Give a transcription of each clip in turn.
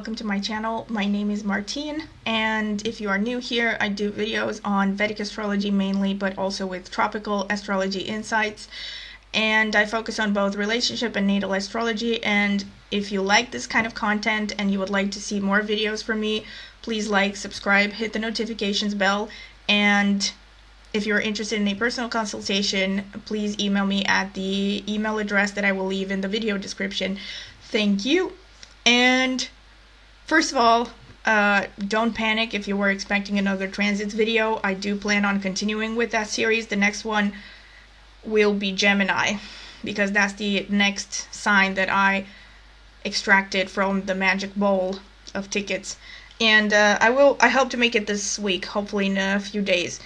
welcome to my channel. My name is Martine, and if you are new here, I do videos on Vedic astrology mainly, but also with tropical astrology insights. And I focus on both relationship and natal astrology. And if you like this kind of content and you would like to see more videos from me, please like, subscribe, hit the notifications bell. And if you're interested in a personal consultation, please email me at the email address that I will leave in the video description. Thank you. And first of all, don't panic if you were expecting another transits video. I do plan on continuing with that series. The next one will be Gemini, because that's the next sign that I extracted from the magic bowl of tickets. And I hope to make it this week, hopefully in a few days.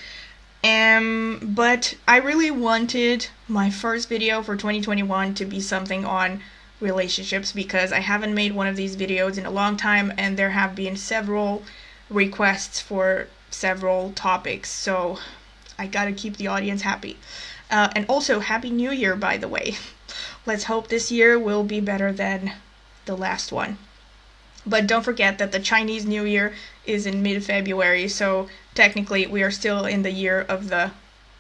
But I really wanted my first video for 2021 to be something on relationships, because I haven't made one of these videos in a long time, and there have been several requests for several topics, so I gotta keep the audience happy. And also, Happy New Year, by the way. Let's hope this year will be better than the last one. But don't forget that the Chinese New Year is in mid-February, so technically we are still in the year of the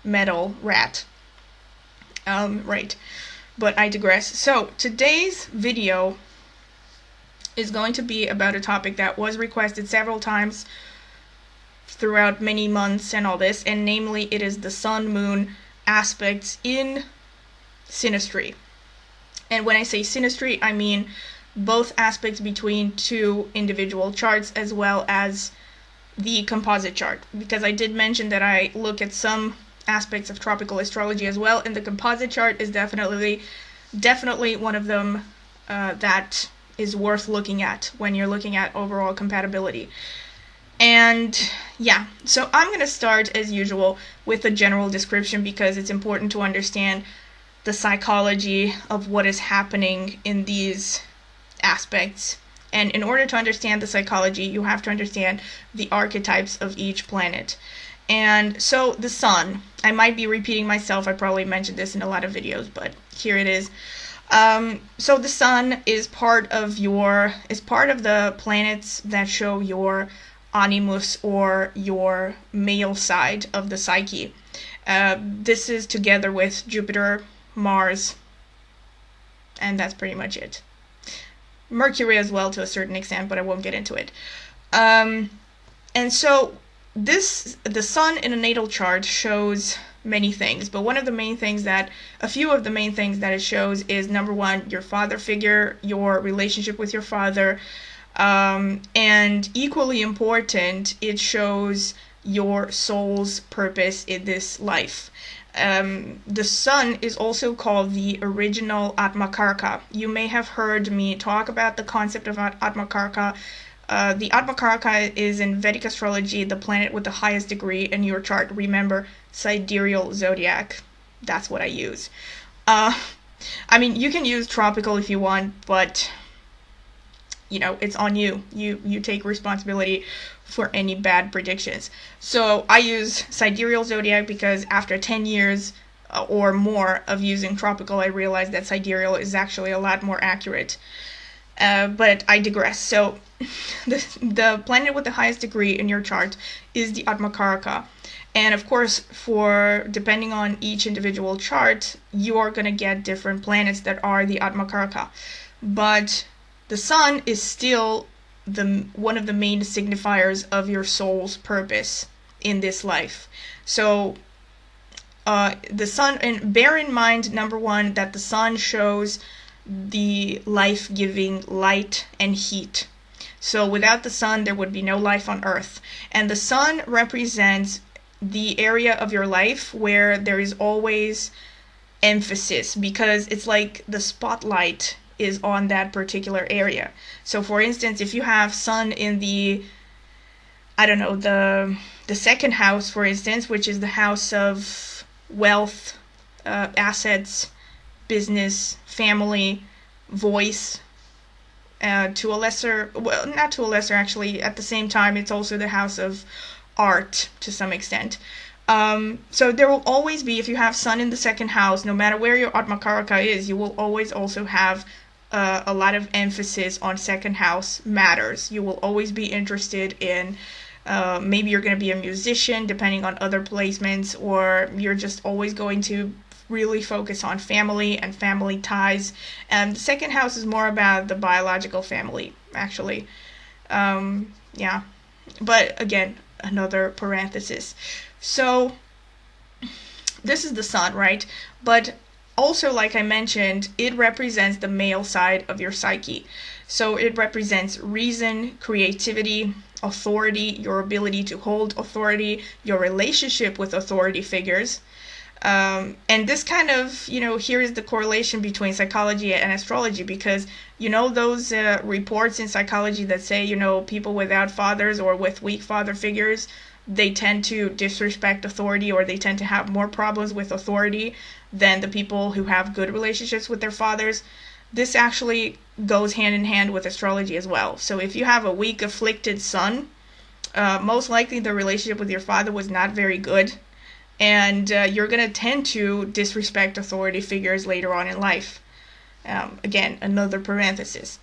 metal rat. Right. But I digress. So today's video is going to be about a topic that was requested several times throughout many months and all this, and namely it is the sun-moon aspects in synastry. And when I say synastry, I mean both aspects between two individual charts as well as the composite chart, because I did mention that I look at some aspects of tropical astrology as well, and the composite chart is definitely one of them that is worth looking at when you're looking at overall compatibility. And yeah, so I'm going to start as usual with a general description, because it's important to understand the psychology of what is happening in these aspects. And in order to understand the psychology, you have to understand the archetypes of each planet. And so the sun, I might be repeating myself, I probably mentioned this in a lot of videos, but here it is. So the sun is part of the planets that show your animus, or your male side of the psyche. This is together with Jupiter, Mars, and that's pretty much it. Mercury as well to a certain extent, but I won't get into it. And so the sun in a natal chart shows many things, but a few of the main things that it shows is, number one, your father figure, your relationship with your father, and equally important, it shows your soul's purpose in this life. The sun is also called the original Atmakarka. You may have heard me talk about the concept of Atmakarka. The Atmakarka is in Vedic astrology the planet with the highest degree in your chart. Remember, sidereal zodiac. That's what I use. I mean, you can use tropical if you want, but it's on you. You take responsibility for any bad predictions. So I use sidereal zodiac because after 10 years or more of using tropical, I realized that sidereal is actually a lot more accurate. But I digress. So the planet with the highest degree in your chart is the Atmakarka. And of course, depending on each individual chart, you are going to get different planets that are the Atmakarka. But the sun is still one of the main signifiers of your soul's purpose in this life. So the sun, and bear in mind, number one, that the sun shows the life-giving light and heat. So without the sun, there would be no life on Earth. And the sun represents the area of your life where there is always emphasis, because it's like the spotlight is on that particular area. So for instance, if you have sun in the second house, for instance, which is the house of wealth, assets, business, family, voice, not to a lesser, actually, at the same time, it's also the house of art to some extent. So there will always be, if you have sun in the second house, no matter where your Atmakaraka is, you will always also have a lot of emphasis on second house matters. You will always be interested in maybe you're going to be a musician depending on other placements, or you're just always going to really focus on family and family ties. And the second house is more about the biological family, actually. Yeah, but again, another parenthesis. So this is the sun, right? But also, like I mentioned, it represents the male side of your psyche. So it represents reason, creativity, authority, your ability to hold authority, your relationship with authority figures. And this kind of, here is the correlation between psychology and astrology, because, those reports in psychology that say, people without fathers or with weak father figures, they tend to disrespect authority, or they tend to have more problems with authority than the people who have good relationships with their fathers. This actually goes hand in hand with astrology as well. So if you have a weak, afflicted sun, most likely the relationship with your father was not very good, and you're going to tend to disrespect authority figures later on in life. Again, another parenthesis.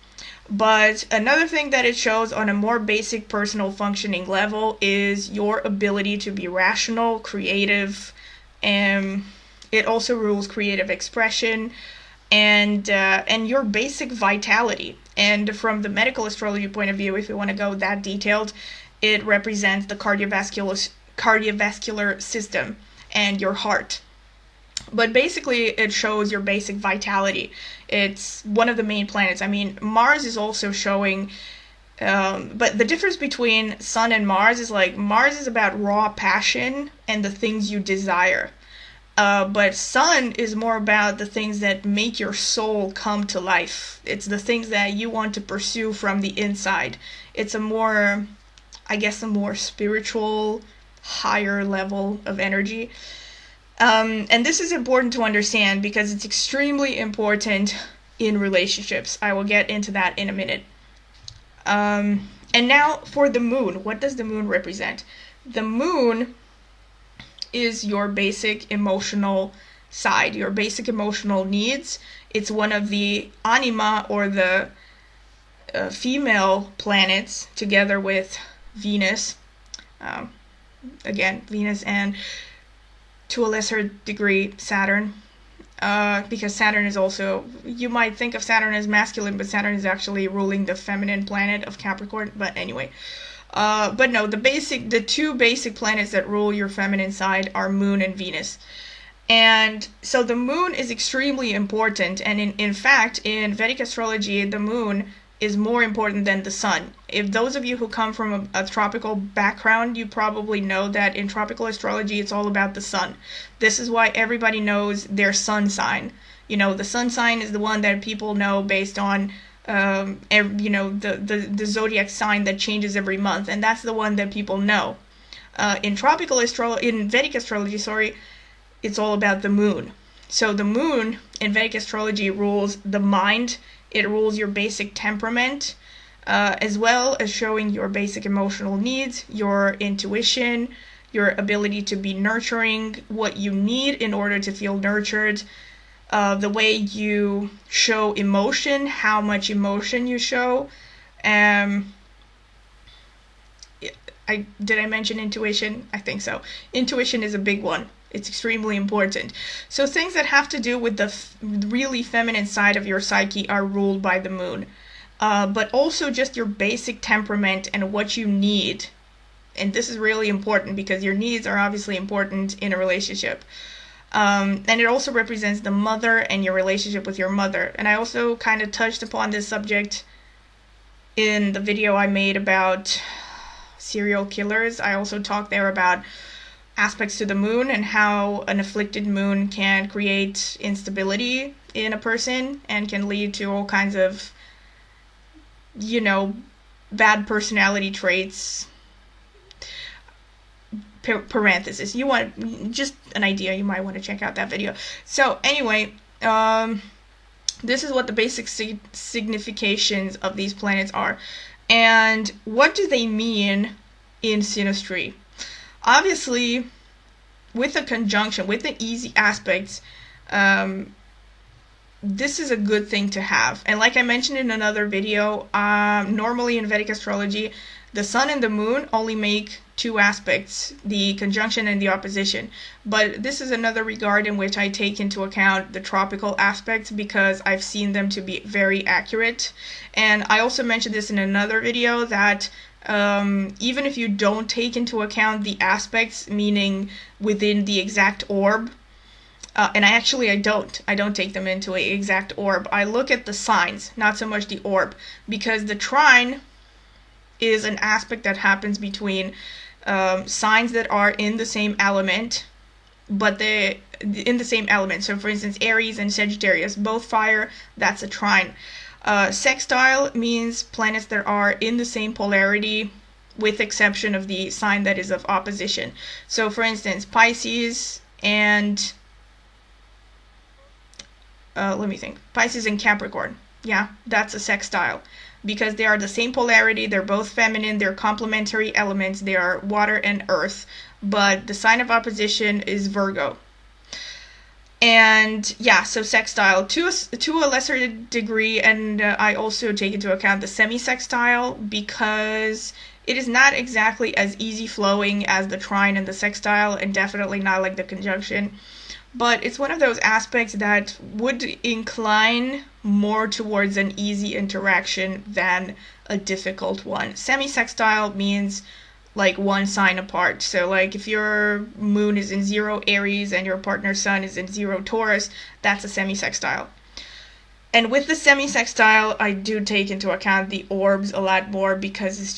But another thing that it shows on a more basic personal functioning level is your ability to be rational, creative, and it also rules creative expression and your basic vitality. And from the medical astrology point of view, if you want to go that detailed, it represents the cardiovascular system and your heart. But basically, it shows your basic vitality. It's one of the main planets. I mean, Mars is also showing, but the difference between Sun and Mars is like, Mars is about raw passion and the things you desire. But Sun is more about the things that make your soul come to life. It's the things that you want to pursue from the inside. It's a more spiritual, higher level of energy. And this is important to understand because it's extremely important in relationships. I will get into that in a minute. And now for the moon. What does the moon represent? The moon is your basic emotional side, your basic emotional needs. It's one of the anima, or the female planets, together with Venus. Again, Venus, and to a lesser degree Saturn, because Saturn is also, you might think of Saturn as masculine, but Saturn is actually ruling the feminine planet of Capricorn. But anyway, but no, the two basic planets that rule your feminine side are Moon and Venus. And so the moon is extremely important, and in fact, in Vedic astrology, the moon is more important than the sun. If those of you who come from a tropical background, you probably know that in tropical astrology, it's all about the sun. This is why everybody knows their sun sign. The sun sign is the one that people know based on, the zodiac sign that changes every month, and that's the one that people know. In Vedic astrology, it's all about the moon. So the moon in Vedic astrology rules the mind. It rules your basic temperament, as well as showing your basic emotional needs, your intuition, your ability to be nurturing, what you need in order to feel nurtured, the way you show emotion, how much emotion you show. Did I mention intuition? I think so. Intuition is a big one. It's extremely important. So things that have to do with the really feminine side of your psyche are ruled by the moon. But also just your basic temperament and what you need. And this is really important because your needs are obviously important in a relationship. And it also represents the mother and your relationship with your mother. And I also kind of touched upon this subject in the video I made about serial killers. I also talked there about aspects to the moon and how an afflicted moon can create instability in a person and can lead to all kinds of, bad personality traits. Parenthesis. You want just an idea, you might want to check out that video. So anyway, this is what the basic significations of these planets are. And what do they mean in synastry? Obviously, with the conjunction, with the easy aspects, this is a good thing to have. And like I mentioned in another video, normally in Vedic astrology, the sun and the moon only make two aspects, the conjunction and the opposition. But this is another regard in which I take into account the tropical aspects, because I've seen them to be very accurate. And I also mentioned this in another video that even if you don't take into account the aspects, meaning within the exact orb, and I don't take them into an exact orb. I look at the signs, not so much the orb, because the trine is an aspect that happens between signs that are in the same element, but in the same element. So for instance, Aries and Sagittarius, both fire, that's a trine. Sextile means planets that are in the same polarity, with exception of the sign that is of opposition. So for instance, Pisces and Pisces and Capricorn. Yeah, that's a sextile, because they are the same polarity, they're both feminine, they're complementary elements, they are water and earth, but the sign of opposition is Virgo. And yeah, so sextile to a lesser degree, and I also take into account the semi-sextile, because it is not exactly as easy flowing as the trine and the sextile, and definitely not like the conjunction. But it's one of those aspects that would incline more towards an easy interaction than a difficult one. Semi-sextile means like one sign apart. So like if your moon is in 0 Aries and your partner's sun is in 0 Taurus, that's a semi-sextile. And with the semi-sextile, I do take into account the orbs a lot more, because it's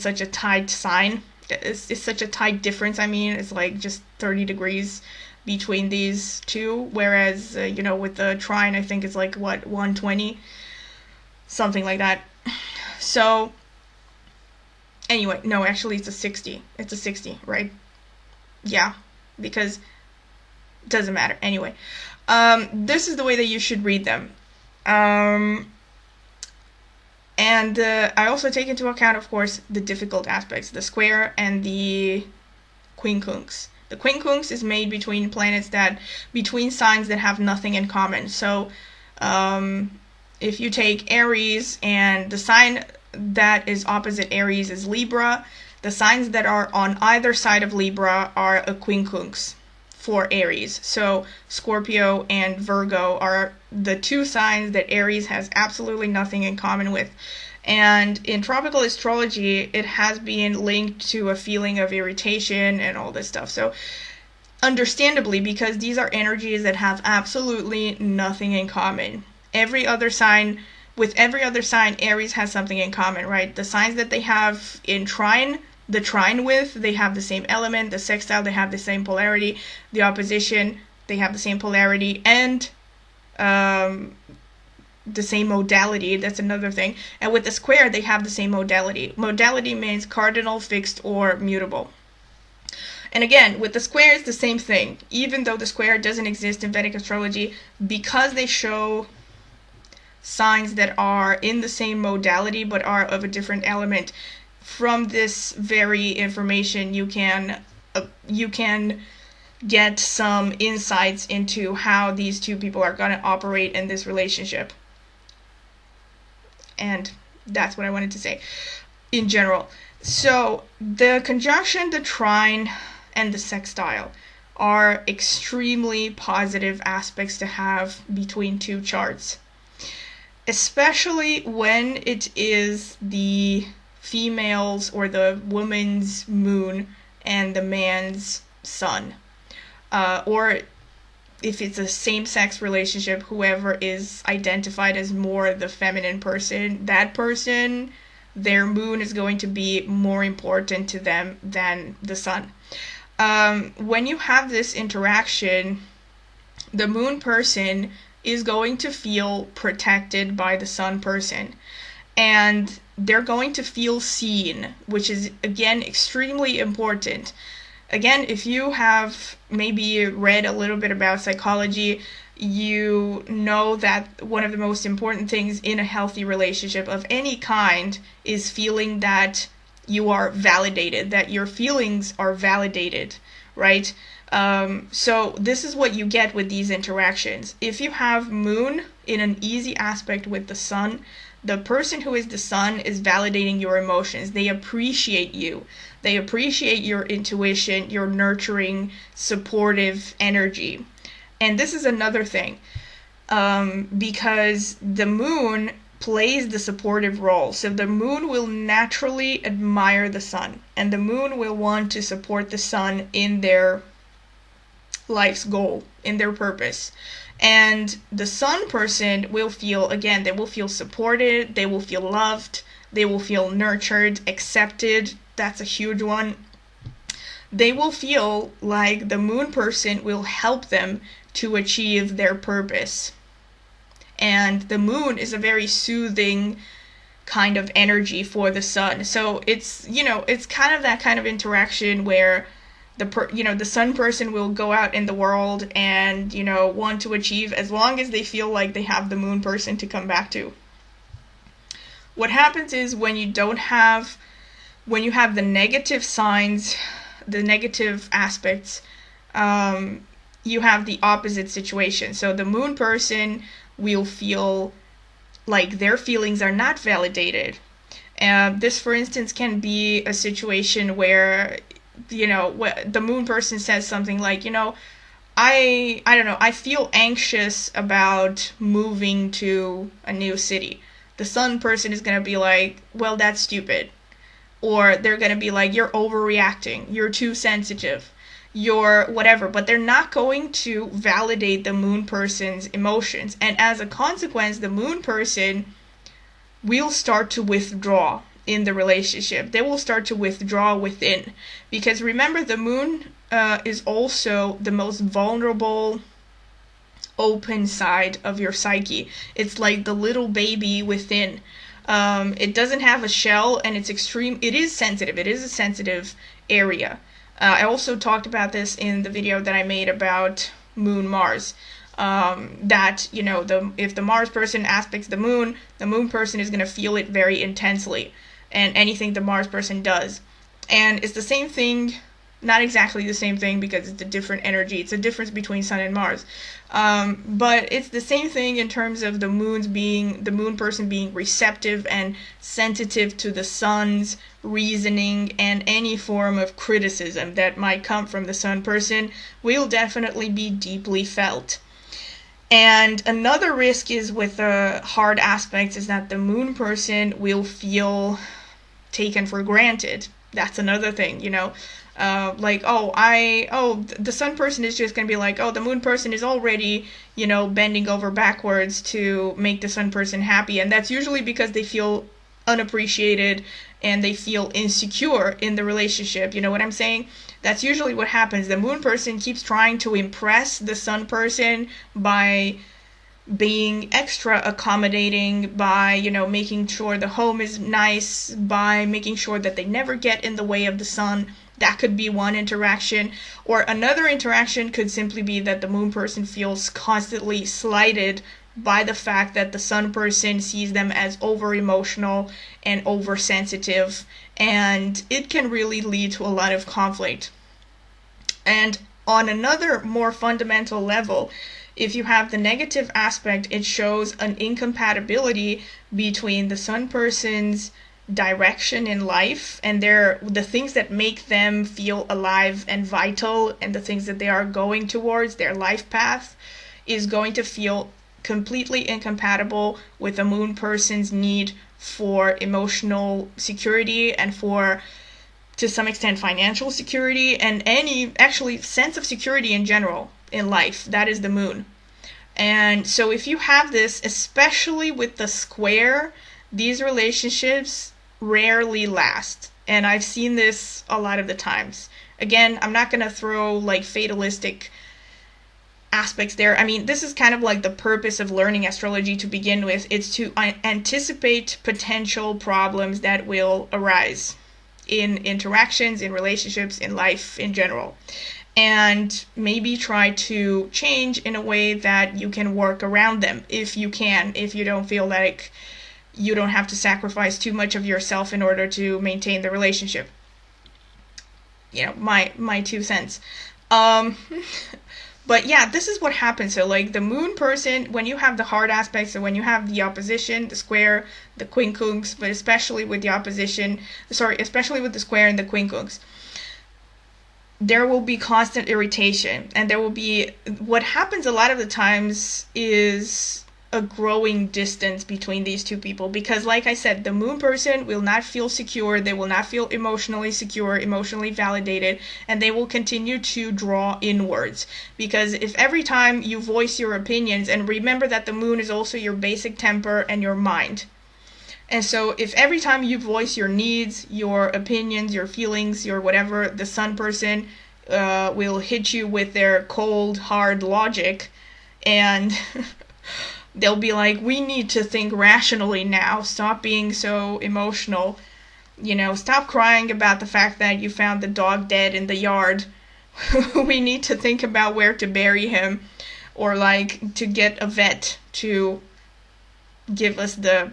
such a tight sign. It's such a tight difference. I mean, it's like just 30 degrees between these two, whereas with the trine, I think it's like 120, something like that. So anyway, no, actually it's a 60, right? Yeah, because it doesn't matter. Anyway, this is the way that you should read them. And I also take into account, of course, the difficult aspects, the square and the quincunx. The quincunx is made between signs that have nothing in common. So if you take Aries, and the sign that is opposite Aries is Libra, the signs that are on either side of Libra are a quincunx for Aries. So Scorpio and Virgo are the two signs that Aries has absolutely nothing in common with. And in tropical astrology, it has been linked to a feeling of irritation and all this stuff. So understandably, because these are energies that have absolutely nothing in common. Every other sign, Aries has something in common, right? The signs that they have in trine, they have the same element. The sextile, they have the same polarity. The opposition, they have the same polarity, and the same modality. That's another thing. And with the square, they have the same modality. Modality means cardinal, fixed, or mutable. And again, with the square, it's the same thing. Even though the square doesn't exist in Vedic astrology, because they show signs that are in the same modality but are of a different element, from this very information you can get some insights into how these two people are going to operate in this relationship. And that's what I wanted to say in general. So the conjunction, the trine, and the sextile are extremely positive aspects to have between two charts, especially when it is the female's or the woman's moon and the man's sun, or if it's a same-sex relationship, whoever is identified as more the feminine person, that person, their moon is going to be more important to them than the sun. When you have this interaction, the moon person is going to feel protected by the sun person, and they're going to feel seen, which is, again, extremely important. Again, if you have maybe read a little bit about psychology, you know that one of the most important things in a healthy relationship of any kind is feeling that you are validated, that your feelings are validated, right? So this is what you get with these interactions. If you have moon in an easy aspect with the sun, the person who is the sun is validating your emotions. They appreciate you. They appreciate your intuition, your nurturing, supportive energy. And this is another thing, because the moon plays the supportive role. So the moon will naturally admire the sun, and the moon will want to support the sun in their life's goal, in their purpose. And the sun person will feel, again, they will feel supported, they will feel loved, they will feel nurtured, accepted. That's a huge one. They will feel like the moon person will help them to achieve their purpose. And the moon is a very soothing kind of energy for the sun. So it's, it's kind of that kind of interaction where the sun person will go out in the world and, want to achieve as long as they feel like they have the moon person to come back to. What happens is when you have the negative signs, the negative aspects, you have the opposite situation. So the moon person will feel like their feelings are not validated. This, for instance, can be a situation where, the moon person says something like, I don't know, I feel anxious about moving to a new city. The sun person is going to be like, well, that's stupid. Or they're going to be like, you're overreacting, you're too sensitive, you're whatever. But they're not going to validate the moon person's emotions. And as a consequence, the moon person will start to withdraw in the relationship. They will start to withdraw within. Because remember, the moon is also the most vulnerable, open side of your psyche. It's like the little baby within. It doesn't have a shell, and it is sensitive. It is a sensitive area. I also talked about this in the video that I made about Moon Mars. That, if the Mars person aspects the moon person is going to feel it very intensely, and anything the Mars person does. And it's the same thing, not exactly the same thing because it's a different energy. It's a difference between Sun and Mars. But it's the same thing in terms of the moon person being receptive and sensitive to the sun's reasoning, and any form of criticism that might come from the sun person will definitely be deeply felt. And another risk is with the hard aspects is that the moon person will feel taken for granted. That's another thing, like, the sun person is just going to be like, the moon person is already, bending over backwards to make the sun person happy. And that's usually because they feel unappreciated and they feel insecure in the relationship. You know what I'm saying? That's usually what happens. The moon person keeps trying to impress the sun person by being extra accommodating, by, making sure the home is nice, by making sure that they never get in the way of the sun. That could be one interaction. Or another interaction could simply be that the moon person feels constantly slighted by the fact that the sun person sees them as over-emotional and oversensitive, and it can really lead to a lot of conflict. And on another more fundamental level, if you have the negative aspect, it shows an incompatibility between the sun person's direction in life and the things that make them feel alive and vital, and the things that they are going towards, their life path, is going to feel completely incompatible with the moon person's need for emotional security and for, to some extent, financial security, and any actually sense of security in general in life. That is the moon. And so if you have this, especially with the square, these relationships rarely last. And I've seen this a lot of the times. Again, I'm not going to throw like fatalistic aspects there. I mean, this is kind of like the purpose of learning astrology to begin with. It's to anticipate potential problems that will arise in interactions, in relationships, in life in general. And maybe try to change in a way that you can work around them if you can, if you don't feel like you don't have to sacrifice too much of yourself in order to maintain the relationship. My 2 cents. Um, but yeah, this is what happens. So like the moon person, when you have the hard aspects, so when you have the opposition, the square, the quincunx, but especially with the opposition, especially with the square and the quincunx, there will be constant irritation, and there will be, what happens a lot of the times is a growing distance between these two people, because like I said, the moon person will not feel secure, they will not feel emotionally secure, emotionally validated, and they will continue to draw inwards. Because if every time you voice your opinions, and remember that the moon is also your basic temper and your mind, and so if every time you voice your needs, your opinions, your feelings, your whatever, the sun person will hit you with their cold, hard logic, and they'll be like, we need to think rationally now, stop being so emotional, stop crying about the fact that you found the dog dead in the yard. We need to think about where to bury him, or like to get a vet to give us the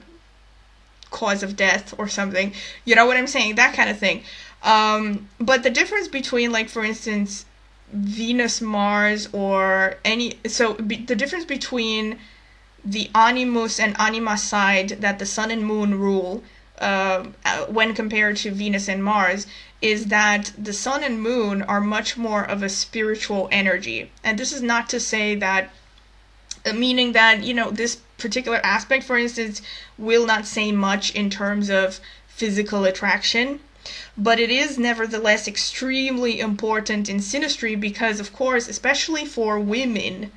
cause of death or something. You know what I'm saying? That kind of thing. But the difference between, like, for instance, Venus, Mars, or the difference between the animus and anima side that the sun and moon rule, when compared to Venus and Mars, is that the sun and moon are much more of a spiritual energy. And this is not to say that, meaning that, this particular aspect, for instance, will not say much in terms of physical attraction, but it is nevertheless extremely important in synastry, because, of course, especially for women,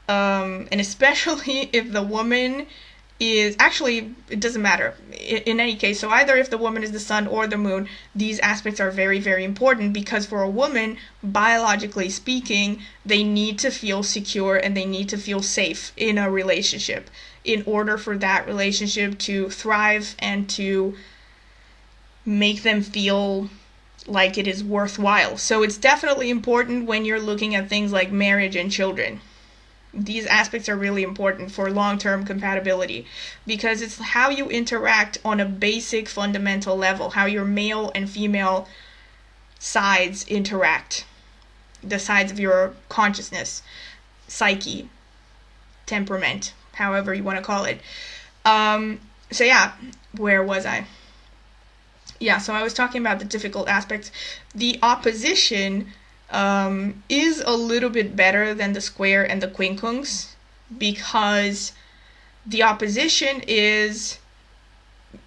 and especially if the woman is, actually, it doesn't matter in any case, so either if the woman is the sun or the moon, these aspects are very, very important, because for a woman, biologically speaking, they need to feel secure and they need to feel safe in a relationship in order for that relationship to thrive and to make them feel like it is worthwhile. So it's definitely important when you're looking at things like marriage and children. These aspects are really important for long-term compatibility, because it's how you interact on a basic fundamental level, how your male and female sides interact, the sides of your consciousness, psyche, temperament, however you want to call it. So yeah, where was I? Yeah, so I was talking about the difficult aspects. The opposition is a little bit better than the square and the quincunx, because the opposition is,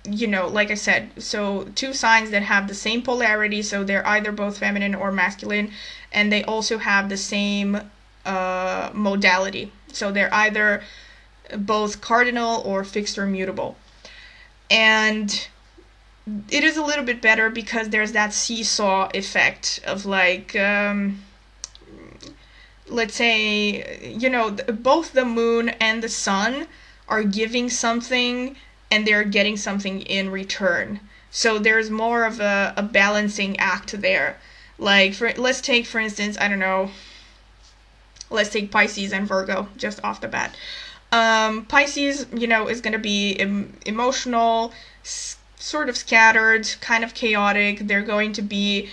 like I said, so two signs that have the same polarity, so they're either both feminine or masculine, and they also have the same modality, so they're either both cardinal or fixed or mutable. And it is a little bit better because there's that seesaw effect of, like, let's say, both the moon and the sun are giving something and they're getting something in return. So there's more of a balancing act there. Like, let's take, for instance, I don't know, let's take Pisces and Virgo just off the bat. Pisces, is going to be emotional, sort of scattered, kind of chaotic. They're going to be,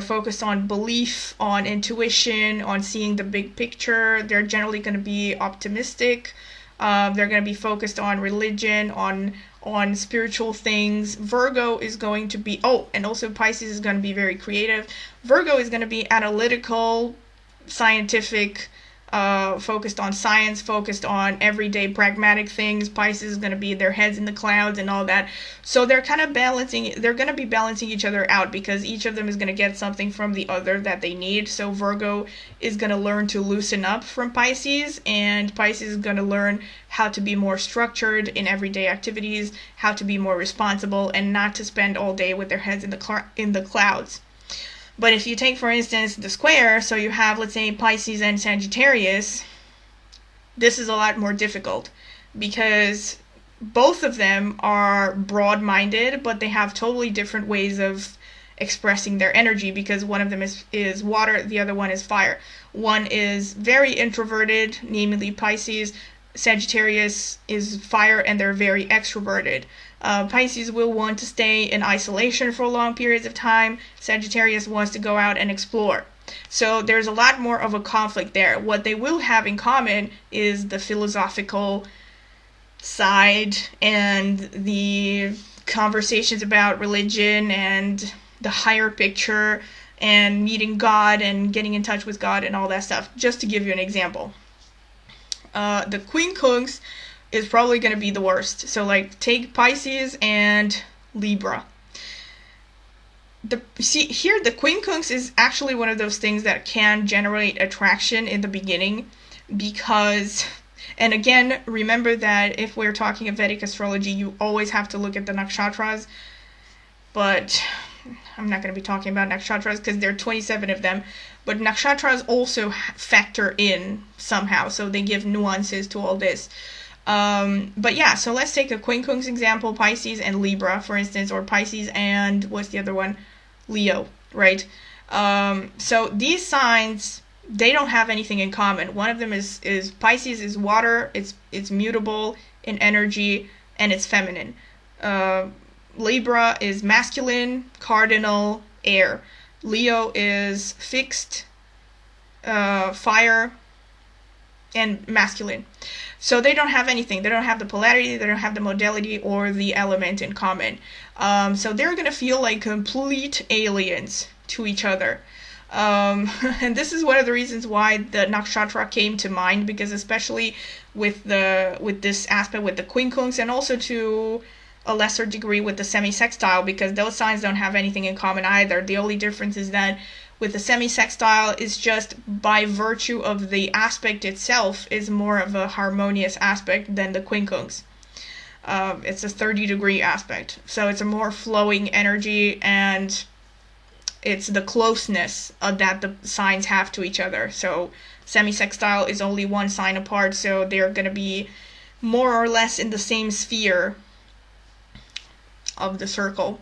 focused on belief, on intuition, on seeing the big picture. They're generally going to be optimistic. They're going to be focused on religion, on spiritual things. Virgo is going to be, and also Pisces is going to be very creative. Virgo is going to be analytical, scientific, focused on science, focused on everyday pragmatic things. Pisces is going to be their heads in the clouds and all that. So they're kind of they're going to be balancing each other out, because each of them is going to get something from the other that they need. So Virgo is going to learn to loosen up from Pisces, and Pisces is going to learn how to be more structured in everyday activities, how to be more responsible, and not to spend all day with their heads in the clouds. But if you take, for instance, the square, so you have, let's say, Pisces and Sagittarius, this is a lot more difficult, because both of them are broad-minded, but they have totally different ways of expressing their energy, because one of them is water, the other one is fire. One is very introverted, namely Pisces. Sagittarius is fire, and they're very extroverted. Pisces will want to stay in isolation for long periods of time. Sagittarius wants to go out and explore. So there's a lot more of a conflict there. What they will have in common is the philosophical side and the conversations about religion and the higher picture and meeting God and getting in touch with God and all that stuff, just to give you an example. The quincunx is probably going to be the worst. So like take Pisces and Libra. Here the quincunx is actually one of those things that can generate attraction in the beginning, because, and again, remember that if we're talking of Vedic astrology, you always have to look at the nakshatras, but I'm not going to be talking about nakshatras because there are 27 of them, but nakshatras also factor in somehow, so they give nuances to all this. But yeah, so let's take a quincunx example, Pisces and Libra, for instance, or Pisces and, what's the other one? Leo, right? So these signs, they don't have anything in common. One of them is Pisces is water, it's mutable in energy, and it's feminine. Libra is masculine, cardinal, air. Leo is fixed, fire, and masculine. So they don't have anything. They don't have the polarity, they don't have the modality or the element in common. So they're going to feel like complete aliens to each other. And this is one of the reasons why the nakshatra came to mind, because especially with this aspect with the quincunx, and also to a lesser degree with the semi-sextile, because those signs don't have anything in common either. The only difference is that with the semi-sextile, is just by virtue of the aspect itself is more of a harmonious aspect than the quincunx. It's a 30-degree aspect, so it's a more flowing energy, and it's the closeness that the signs have to each other. So semi-sextile is only one sign apart, so they're going to be more or less in the same sphere of the circle.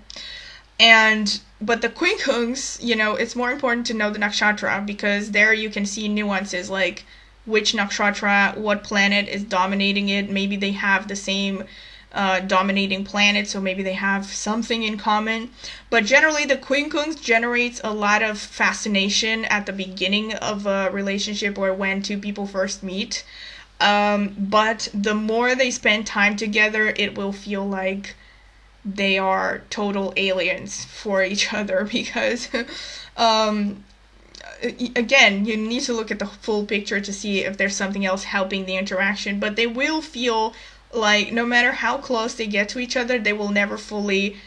But the quincunx, it's more important to know the nakshatra, because there you can see nuances like which nakshatra, what planet is dominating it. Maybe they have the same dominating planet, so maybe they have something in common. But generally the quincunx generates a lot of fascination at the beginning of a relationship or when two people first meet. But the more they spend time together, it will feel like they are total aliens for each other, because again, you need to look at the full picture to see if there's something else helping the interaction. But they will feel like no matter how close they get to each other, they will never fully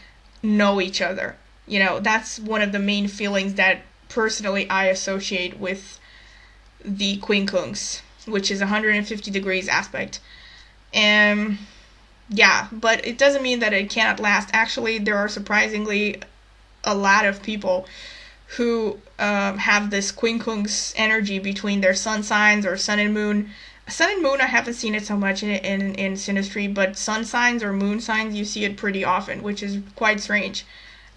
know each other. That's one of the main feelings that personally I associate with the quincunx, which is 150 degrees aspect. Yeah, but it doesn't mean that it cannot last. Actually, there are surprisingly a lot of people who have this quincunx energy between their sun signs or sun and moon. Sun and moon, I haven't seen it so much in synastry, but sun signs or moon signs, you see it pretty often, which is quite strange.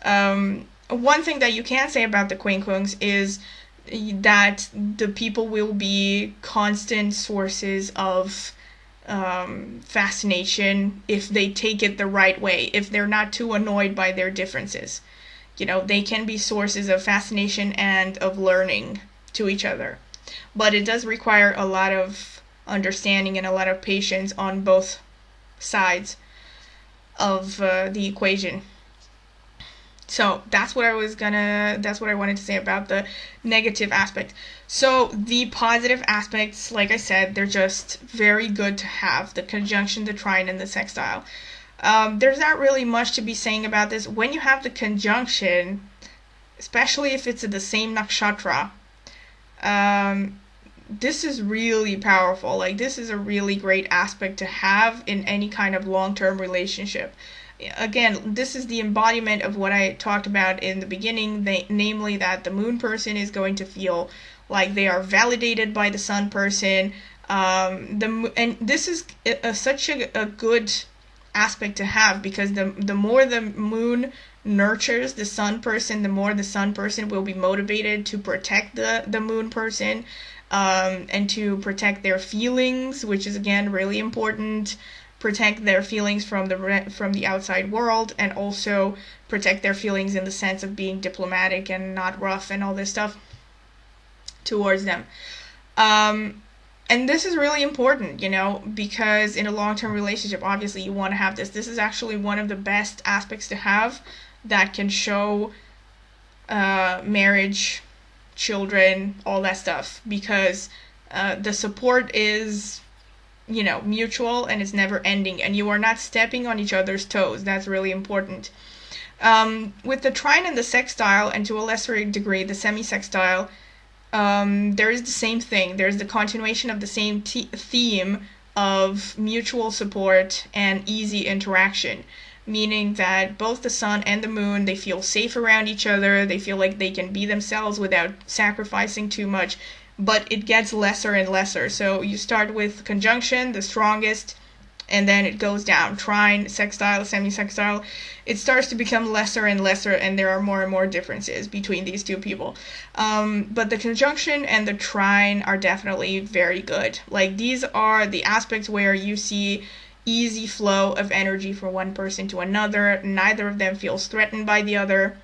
One thing that you can say about the quincunx is that the people will be constant sources of fascination if they take it the right way, if they're not too annoyed by their differences. They can be sources of fascination and of learning to each other. But it does require a lot of understanding and a lot of patience on both sides of the equation. So that's what I wanted to say about the negative aspect. So the positive aspects, like I said, they're just very good to have: the conjunction, the trine, and the sextile. There's not really much to be saying about this. When you have the conjunction, especially if it's in the same nakshatra, this is really powerful. Like, this is a really great aspect to have in any kind of long-term relationship. Again, this is the embodiment of what I talked about in the beginning, namely that the moon person is going to feel like they are validated by the sun person. And this is such a good aspect to have, because the more the moon nurtures the sun person, the more the sun person will be motivated to protect the moon person, and to protect their feelings, which is again really important. Protect their feelings from the outside world, and also protect their feelings in the sense of being diplomatic and not rough and all this stuff. towards them. And this is really important, because in a long-term relationship, obviously you want to have this. This is actually one of the best aspects to have that can show marriage, children, all that stuff, because the support is, mutual, and it's never ending, and you are not stepping on each other's toes. That's really important. With the trine and the sextile, and to a lesser degree the semi-sextile, there is the same thing. There's the continuation of the same theme of mutual support and easy interaction, meaning that both the sun and the moon, they feel safe around each other, they feel like they can be themselves without sacrificing too much, but it gets lesser and lesser. So you start with conjunction, the strongest, and then it goes down. Trine, sextile, semi-sextile. It starts to become lesser and lesser, and there are more and more differences between these two people. But the conjunction and the trine are definitely very good. Like, these are the aspects where you see easy flow of energy from one person to another. Neither of them feels threatened by the other.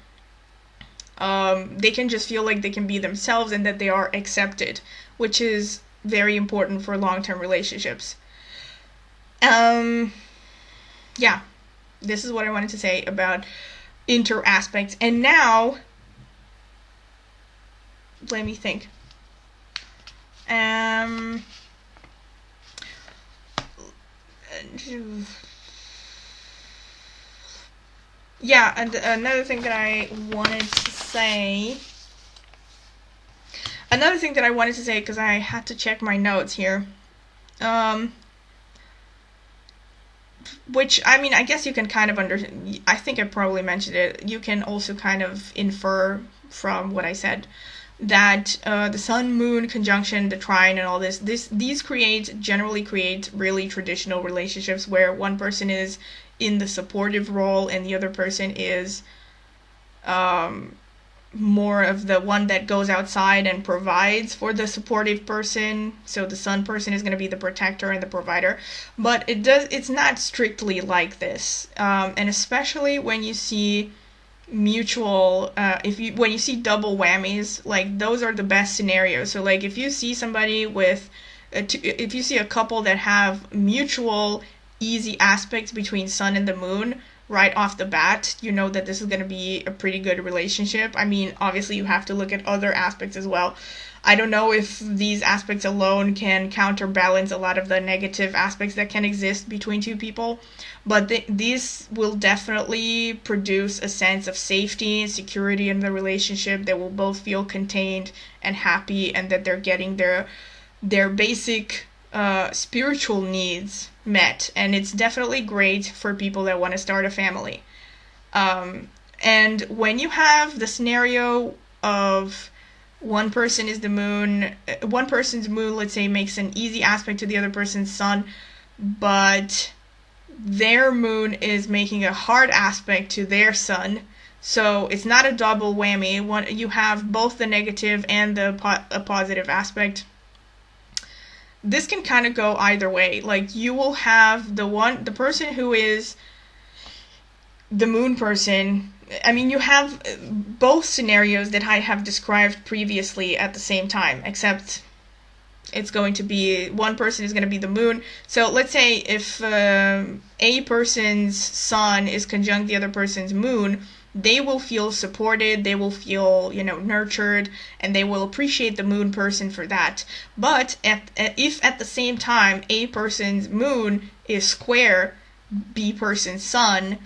They can just feel like they can be themselves and that they are accepted, which is very important for long-term relationships. Yeah, this is what I wanted to say about inter-aspects. And now, let me think. Yeah, and another thing that I wanted to say, because I had to check my notes here, which, I mean, I guess you can kind of I think I probably mentioned it. You can also kind of infer from what I said that the sun-moon conjunction, the trine, and all these generally create really traditional relationships where one person is in the supportive role and the other person is more of the one that goes outside and provides for the supportive person. So the sun person is going to be the protector and the provider. But it's not strictly like this. And especially when you see mutual, when you see double whammies, like, those are the best scenarios. So, like, if you see somebody with, if you see a couple that have mutual easy aspects between sun and the moon right off the bat, you know that this is going to be a pretty good relationship. I mean, obviously you have to look at other aspects as well. I don't know if these aspects alone can counterbalance a lot of the negative aspects that can exist between two people, but these will definitely produce a sense of safety and security in the relationship. They will both feel contained and happy, and that they're getting their basic spiritual needs met. And it's definitely great for people that want to start a family. And when you have the scenario of one person's moon, let's say, makes an easy aspect to the other person's sun, but their moon is making a hard aspect to their sun, so it's not a double whammy. You have both the negative and a positive aspect. This can kind of go either way. Like, you will have the person who is the moon person. I mean, you have both scenarios that I have described previously at the same time, except it's going to be, one person is going to be the moon. So let's say if a person's sun is conjunct the other person's moon, they will feel supported, they will feel, nurtured, and they will appreciate the moon person for that. But if at the same time A person's moon is square B person's sun,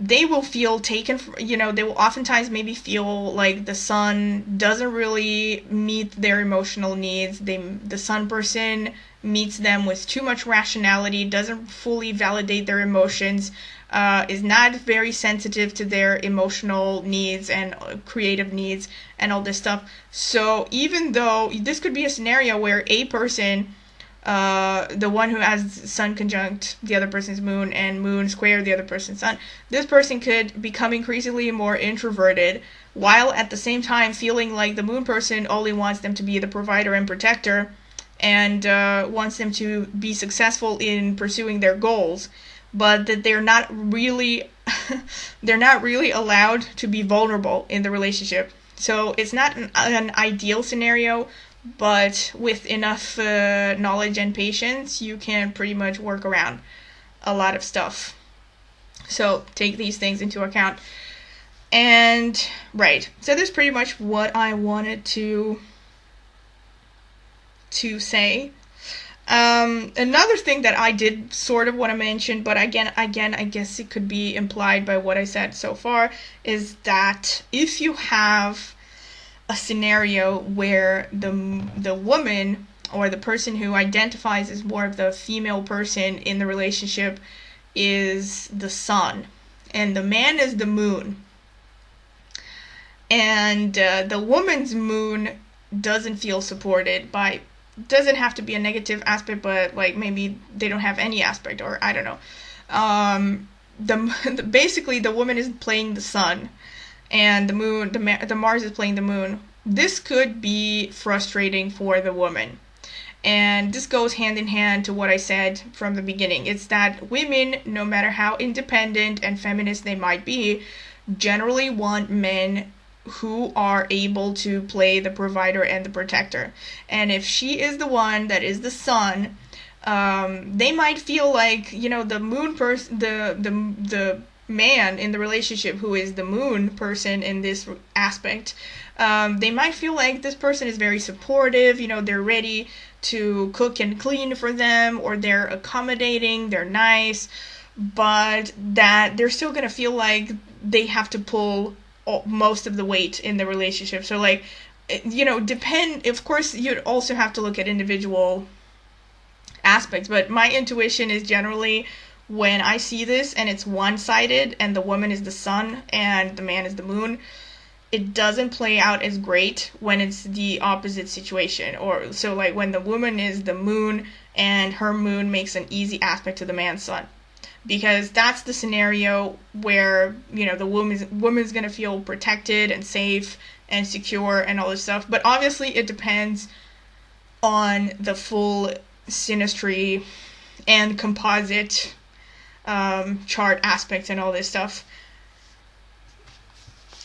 they will feel taken, they will oftentimes maybe feel like the sun doesn't really meet their emotional needs. The sun person meets them with too much rationality, doesn't fully validate their emotions, is not very sensitive to their emotional needs and creative needs and all this stuff. So even though this could be a scenario where a person, the one who has sun conjunct the other person's moon and moon square the other person's sun, this person could become increasingly more introverted, while at the same time feeling like the moon person only wants them to be the provider and protector, and wants them to be successful in pursuing their goals, but that they're not really allowed to be vulnerable in the relationship. So it's not an ideal scenario, but with enough knowledge and patience, you can pretty much work around a lot of stuff. So take these things into account. And right, so that's pretty much what I wanted to say. Another thing that I did sort of want to mention, but again, I guess it could be implied by what I said so far, is that if you have a scenario where the woman or the person who identifies as more of the female person in the relationship is the sun, and the man is the moon, and the woman's moon doesn't feel supported by, doesn't have to be a negative aspect, but like maybe they don't have any aspect, or I don't know. Basically the woman is playing the sun, and the moon, the Mars is playing the moon. This could be frustrating for the woman. And this goes hand in hand to what I said from the beginning. It's that women, no matter how independent and feminist they might be, generally want men who are able to play the provider and the protector. And if she is the one that is the sun, they might feel like, you know, the moon person, the man in the relationship who is the moon person in this aspect, they might feel like this person is very supportive, you know, they're ready to cook and clean for them, or they're accommodating, they're nice, but that they're still gonna feel like they have to pull most of the weight in the relationship. So like, you know, of course you'd also have to look at individual aspects, but my intuition is generally, when I see this and it's one-sided and the woman is the sun and the man is the moon, it doesn't play out as great when it's the opposite situation. Or so like when the woman is the moon and her moon makes an easy aspect to the man's sun, because that's the scenario where, you know, the woman's gonna feel protected and safe and secure and all this stuff. But obviously it depends on the full synastry and composite chart aspects and all this stuff.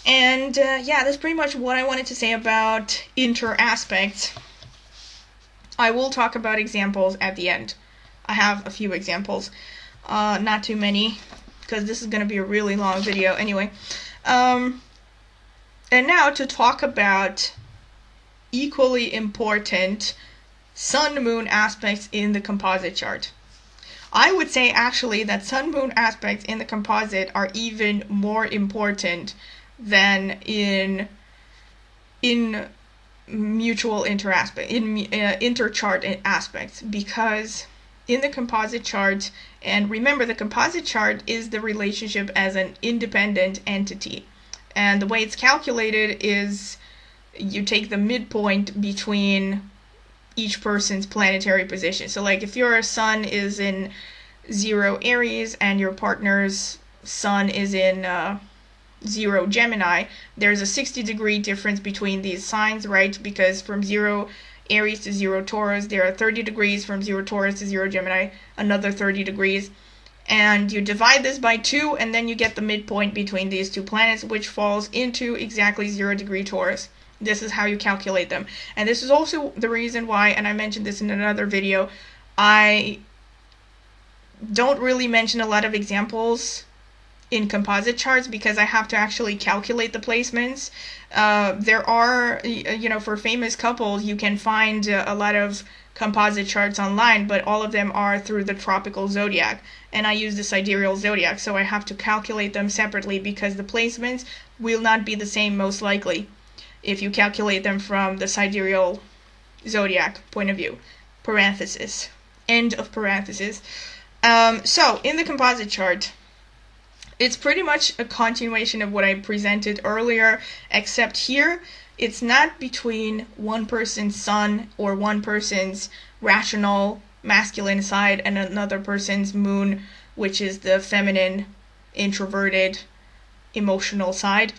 And yeah, that's pretty much what I wanted to say about inter-aspects. I will talk about examples at the end. I have a few examples, not too many, because this is going to be a really long video anyway. And now to talk about equally important sun-moon aspects in the composite chart. I would say actually that sun-moon aspects in the composite are even more important than in mutual inter-aspect, in inter-chart aspects, because in the composite chart, and remember the composite chart is the relationship as an independent entity, and the way it's calculated is you take the midpoint between each person's planetary position. So like if your sun is in 0 Aries and your partner's sun is in 0 Gemini, there's a 60-degree difference between these signs, right? Because from 0 Aries to 0 Taurus, there are 30 degrees. From 0 Taurus to 0 Gemini, another 30 degrees. And you divide this by 2, and then you get the midpoint between these two planets, which falls into exactly 0 degree Taurus. This is how you calculate them. And this is also the reason why, and I mentioned this in another video, I don't really mention a lot of examples in composite charts, because I have to actually calculate the placements. There are, you know, for famous couples, you can find a lot of composite charts online, but all of them are through the tropical zodiac, and I use the sidereal zodiac, so I have to calculate them separately, because the placements will not be the same most likely if you calculate them from the sidereal zodiac point of view. Parenthesis. End of parenthesis. So in the composite chart, it's pretty much a continuation of what I presented earlier, except here it's not between one person's sun or one person's rational masculine side and another person's moon, which is the feminine, introverted, emotional side.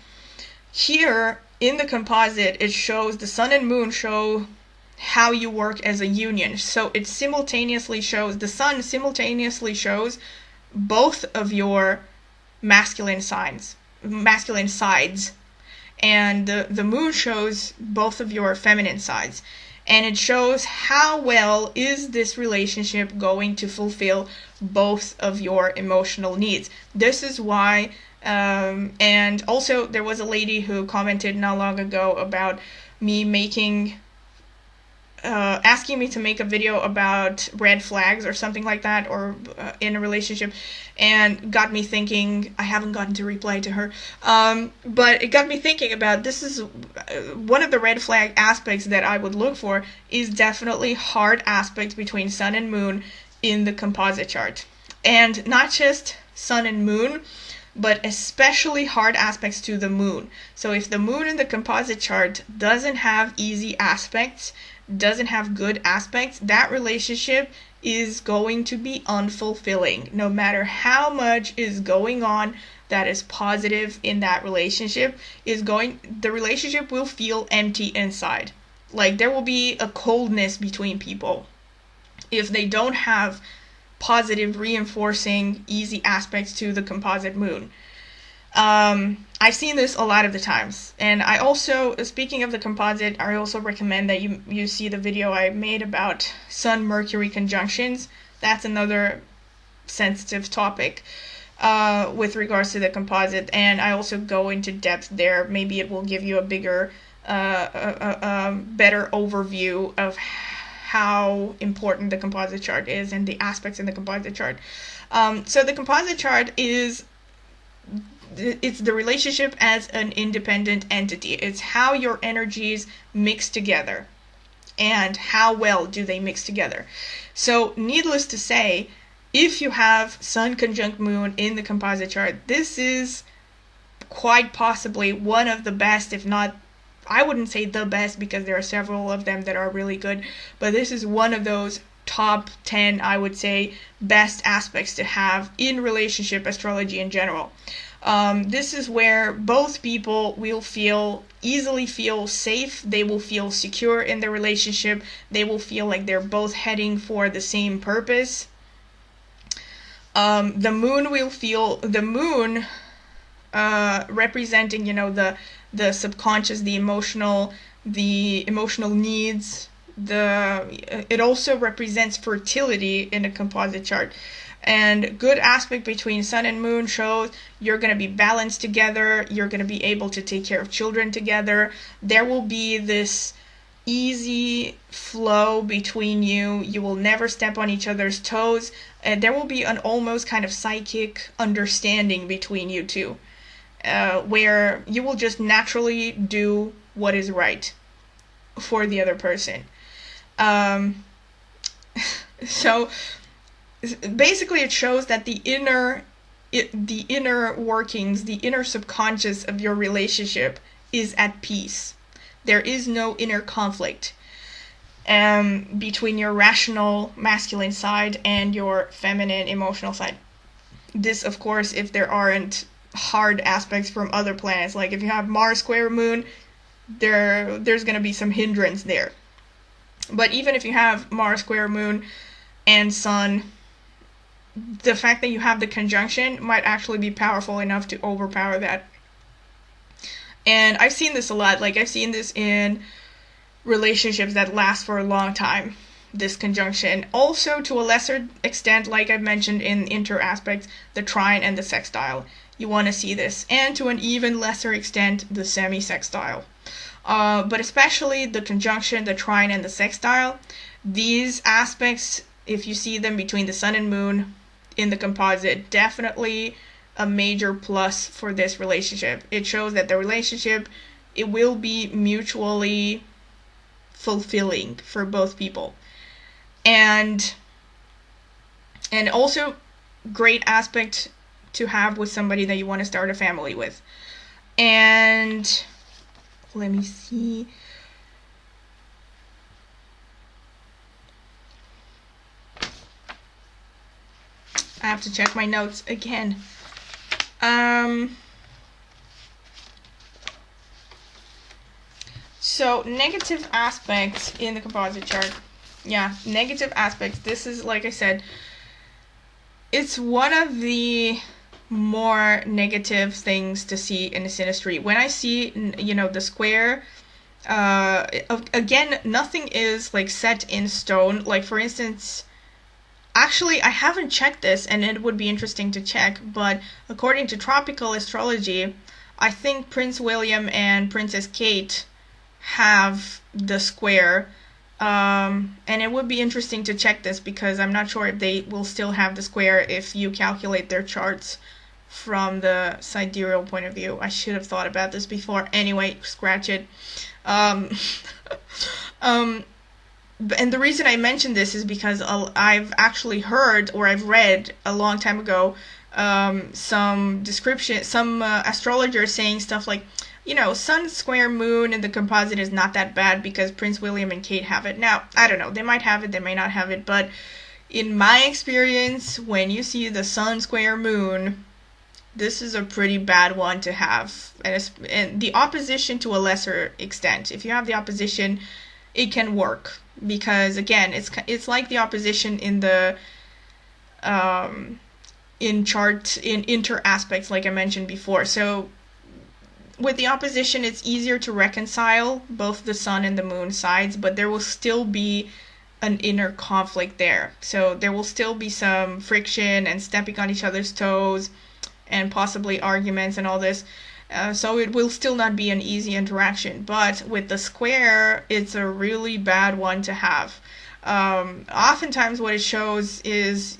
Here in the composite, it shows the sun and moon show how you work as a union. So it simultaneously shows, the sun simultaneously shows both of your masculine sides, and the moon shows both of your feminine sides, and it shows how well is this relationship going to fulfill both of your emotional needs. This is why, and also there was a lady who commented not long ago about me making, asking me to make a video about red flags or something like that, or in a relationship, and got me thinking. I haven't gotten to reply to her, but it got me thinking about this. Is one of the red flag aspects that I would look for is definitely hard aspects between sun and moon in the composite chart, and not just sun and moon, but especially hard aspects to the moon. So if the moon in the composite chart doesn't have easy aspects, doesn't have good aspects, that relationship is going to be unfulfilling. No matter how much is going on that is positive in that relationship, the relationship will feel empty inside. Like there will be a coldness between people if they don't have positive, reinforcing, easy aspects to the composite moon. I've seen this a lot of the times, and I also, speaking of the composite, I also recommend that you see the video I made about Sun-Mercury conjunctions. That's another sensitive topic with regards to the composite, and I also go into depth there. Maybe it will give you a bigger, better overview of how important the composite chart is and the aspects in the composite chart. So the composite chart it's the relationship as an independent entity. It's how your energies mix together and how well do they mix together. So needless to say, if you have Sun conjunct Moon in the composite chart, this is quite possibly one of the best, if not, I wouldn't say the best because there are several of them that are really good, but this is one of those top 10, I would say, best aspects to have in relationship astrology in general. This is where both people will easily feel safe. They will feel secure in their relationship. They will feel like they're both heading for the same purpose. The moon representing, the subconscious, the emotional needs. It also represents fertility in a composite chart. And good aspect between sun and moon shows you're going to be balanced together. You're going to be able to take care of children together. There will be this easy flow between you. You will never step on each other's toes. And there will be an almost kind of psychic understanding between you two, where you will just naturally do what is right for the other person. So basically it shows that the inner workings, the inner subconscious of your relationship is at peace. There is no inner conflict between your rational masculine side and your feminine emotional side. This, of course, if there aren't hard aspects from other planets. Like if you have Mars square Moon, there's going to be some hindrance there. But even if you have Mars square Moon and Sun, the fact that you have the conjunction might actually be powerful enough to overpower that. And I've seen this a lot. Like I've seen this in relationships that last for a long time, this conjunction. Also, to a lesser extent, like I've mentioned in inter aspects, the trine and the sextile. You want to see this. And to an even lesser extent, the semi-sextile. But especially the conjunction, the trine, and the sextile. These aspects, if you see them between the sun and moon in the composite, definitely a major plus for this relationship. It shows that the relationship, it will be mutually fulfilling for both people. And also great aspect to have with somebody that you want to start a family with. And let me see. I have to check my notes again. So negative aspects in the composite chart. Yeah, negative aspects. This is, like I said, it's one of the more negative things to see in the synastry. When I see, you know, the square, again, nothing is like set in stone. Like, for instance, actually, I haven't checked this, and it would be interesting to check, but according to tropical astrology, I think Prince William and Princess Kate have the square, and it would be interesting to check this because I'm not sure if they will still have the square if you calculate their charts from the sidereal point of view. I should have thought about this before. Anyway, scratch it. And the reason I mention this is because I've actually heard, or I've read a long time ago, some astrologers saying stuff like, you know, sun square moon in the composite is not that bad because Prince William and Kate have it. Now, I don't know, they might have it, they may not have it, but in my experience, when you see the sun square moon, this is a pretty bad one to have. And the opposition to a lesser extent. If you have the opposition, it can work. Because, again, it's like the opposition in the in inter aspects, like I mentioned before. So with the opposition, it's easier to reconcile both the sun and the moon sides, but there will still be an inner conflict there. So there will still be some friction and stepping on each other's toes and possibly arguments and all this. So it will still not be an easy interaction. But with the square, it's a really bad one to have. Oftentimes what it shows is,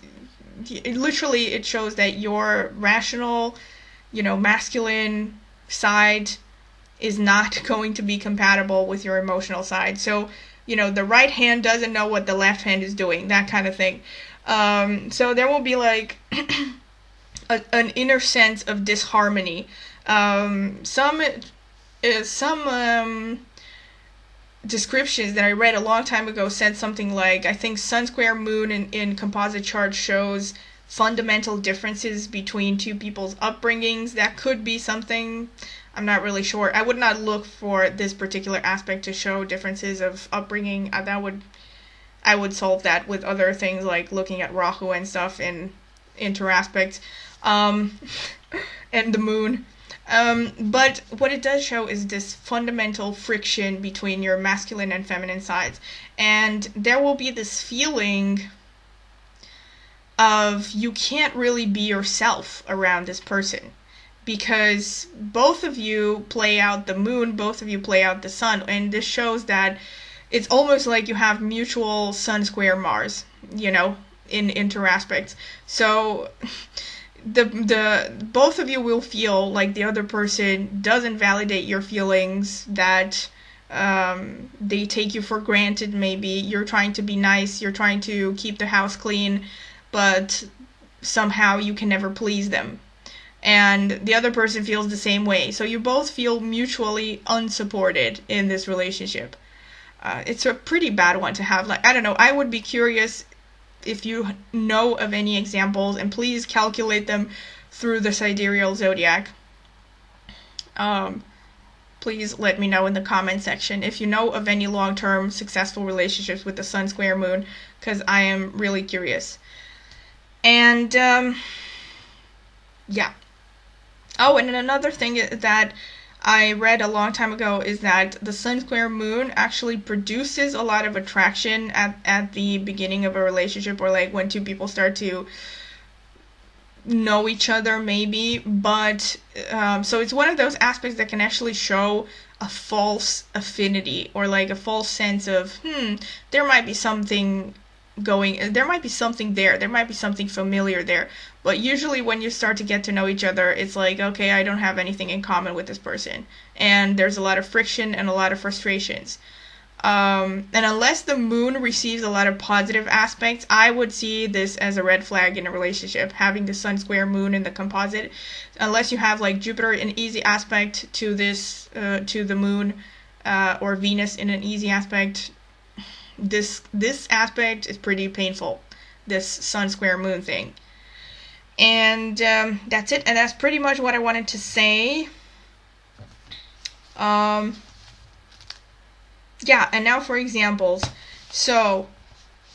it shows that your rational, you know, masculine side is not going to be compatible with your emotional side. So, you know, the right hand doesn't know what the left hand is doing, that kind of thing. So there will be like an inner sense of disharmony. Some descriptions that I read a long time ago said something like, I think sun square moon in composite chart shows fundamental differences between two people's upbringings. That could be something. I'm not really sure. I would not look for this particular aspect to show differences of upbringing. I would solve that with other things like looking at Rahu and stuff in inter aspects, and the moon. But what it does show is this fundamental friction between your masculine and feminine sides. And there will be this feeling of you can't really be yourself around this person. Because both of you play out the moon, both of you play out the sun. And this shows that it's almost like you have mutual sun square Mars, you know, in inter aspects. So the both of you will feel like the other person doesn't validate your feelings, that they take you for granted. Maybe you're trying to be nice, you're trying to keep the house clean, but somehow you can never please them, and the other person feels the same way. So you both feel mutually unsupported in this relationship. It's a pretty bad one to have. Like, I don't know, I would be curious if you know of any examples, and please calculate them through the sidereal zodiac. Please let me know in the comment section if you know of any long-term successful relationships with the sun square moon, because I am really curious. And yeah. Oh, and another thing that I read a long time ago is that the sun square moon actually produces a lot of attraction at the beginning of a relationship, or like when two people start to know each other, maybe. But so it's one of those aspects that can actually show a false affinity, or like a false sense of there might be something there might be something there might be something familiar there. But usually when you start to get to know each other, it's like, okay, I don't have anything in common with this person, and there's a lot of friction and a lot of frustrations. And unless the moon receives a lot of positive aspects, I would see this as a red flag in a relationship, having the sun square moon in the composite. Unless you have like Jupiter in easy aspect to this to the moon, or Venus in an easy aspect, this aspect is pretty painful, this sun square moon thing. And that's it, and that's pretty much what I wanted to say. Yeah, and now for examples. So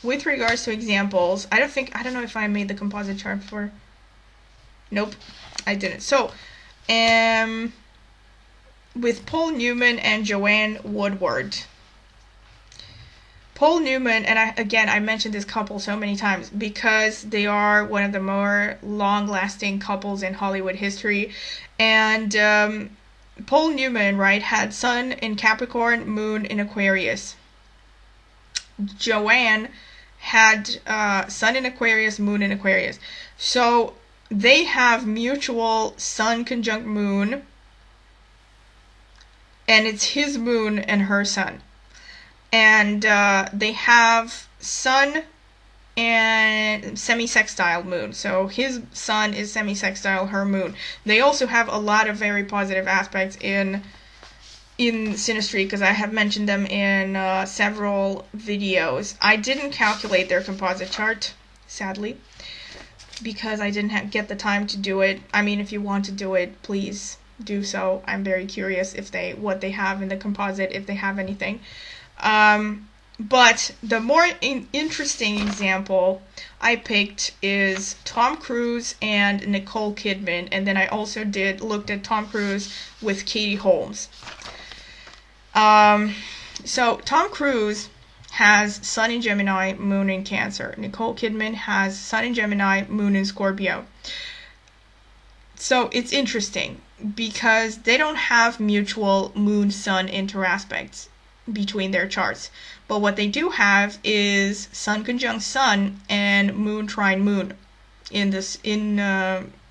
with regards to examples, I don't know if I made the composite chart before. Nope. I didn't. So, with Paul Newman and Joanne Woodward. Paul Newman, and I mentioned this couple so many times because they are one of the more long-lasting couples in Hollywood history. And Paul Newman, right, had Sun in Capricorn, Moon in Aquarius. Joanne had Sun in Aquarius, Moon in Aquarius. So they have mutual Sun conjunct Moon, and it's his Moon and her Sun. And they have Sun and semi-sextile Moon. So his Sun is semi-sextile, her Moon. They also have a lot of very positive aspects in synastry, because I have mentioned them in several videos. I didn't calculate their composite chart, sadly, because I didn't get the time to do it. I mean, if you want to do it, please do so. I'm very curious what they have in the composite, if they have anything. But the more interesting example I picked is Tom Cruise and Nicole Kidman, and then I also looked at Tom Cruise with Katie Holmes. So Tom Cruise has Sun in Gemini, Moon in Cancer. Nicole Kidman has Sun in Gemini, Moon in Scorpio. So it's interesting because they don't have mutual Moon-Sun interaspects between their charts. But what they do have is Sun conjunct Sun and Moon trine Moon in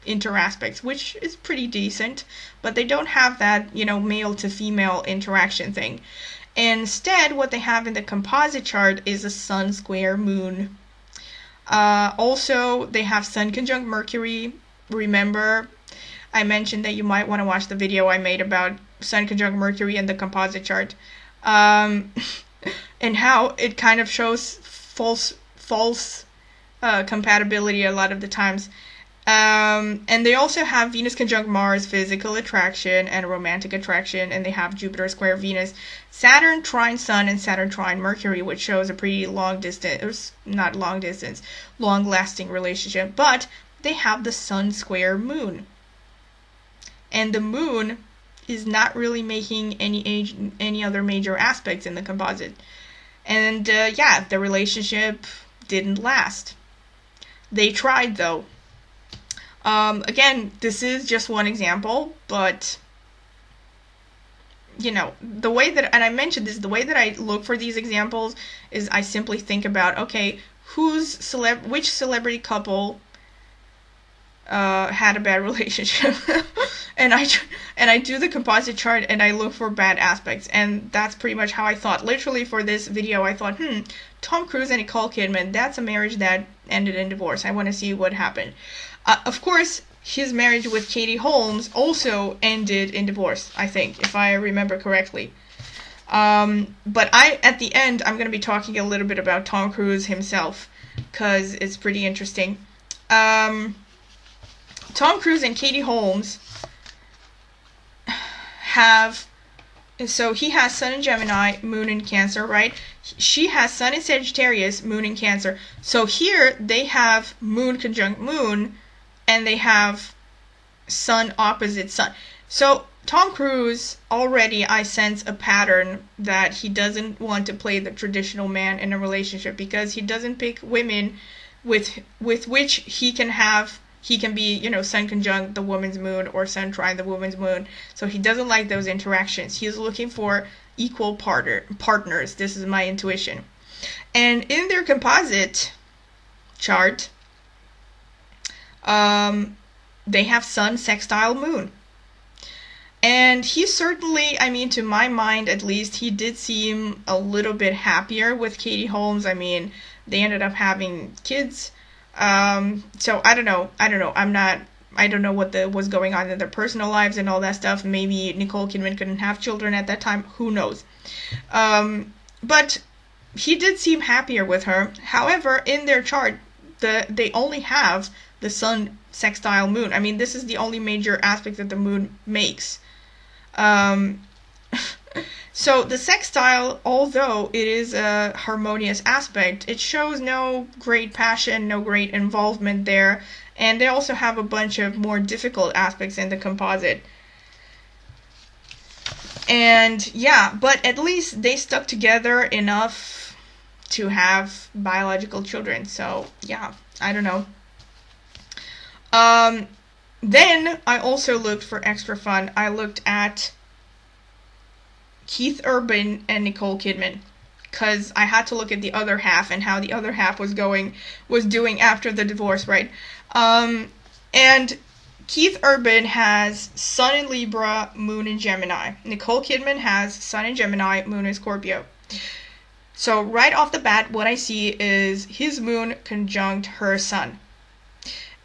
interaspects, which is pretty decent, but they don't have that, male to female interaction thing. Instead, what they have in the composite chart is a Sun square Moon. Also, they have Sun conjunct Mercury. Remember, I mentioned that you might want to watch the video I made about Sun conjunct Mercury and the composite chart. And how it kind of shows false compatibility a lot of the times. And they also have Venus conjunct Mars, physical attraction and romantic attraction, and they have Jupiter square Venus, Saturn trine Sun, and Saturn trine Mercury, which shows a pretty long-lasting relationship. But they have the Sun square Moon. And the Moon is not really making any other major aspects in the composite. And the relationship didn't last. They tried though. Again, this is just one example, but the way that, and I mentioned this, the way that I look for these examples is I simply think about, okay, which celebrity couple had a bad relationship, and I do the composite chart and I look for bad aspects, and that's pretty much how I thought. Literally for this video, I thought, Tom Cruise and Nicole Kidman, that's a marriage that ended in divorce. I want to see what happened. Of course, his marriage with Katie Holmes also ended in divorce, I think, if I remember correctly. But at the end, I'm going to be talking a little bit about Tom Cruise himself, because it's pretty interesting. Tom Cruise and Katie Holmes he has Sun in Gemini, Moon in Cancer, right? She has Sun in Sagittarius, Moon in Cancer. So here they have Moon conjunct Moon, and they have Sun opposite Sun. So Tom Cruise, already I sense a pattern that he doesn't want to play the traditional man in a relationship, because he doesn't pick women with which he can be, Sun conjunct the woman's moon or Sun trine the woman's moon. So he doesn't like those interactions. He's looking for equal partners. This is my intuition. And in their composite chart, they have Sun sextile Moon. And he certainly, to my mind at least, he did seem a little bit happier with Katie Holmes. They ended up having kids. So I don't know. I don't know what was going on in their personal lives and all that stuff. Maybe Nicole Kidman couldn't have children at that time. Who knows? But he did seem happier with her. However, in their chart, they only have the Sun sextile Moon. This is the only major aspect that the Moon makes. So the sextile, although it is a harmonious aspect, it shows no great passion, no great involvement there, And they also have a bunch of more difficult aspects in the composite. And yeah, but at least they stuck together enough to have biological children. So yeah, I don't know. Then I also looked for extra fun. I looked at Keith Urban and Nicole Kidman, because I had to look at the other half and how the other half was doing after the divorce, right? And Keith Urban has Sun in Libra, Moon in Gemini. Nicole Kidman has Sun in Gemini, Moon in Scorpio. So right off the bat, what I see is his Moon conjunct her Sun.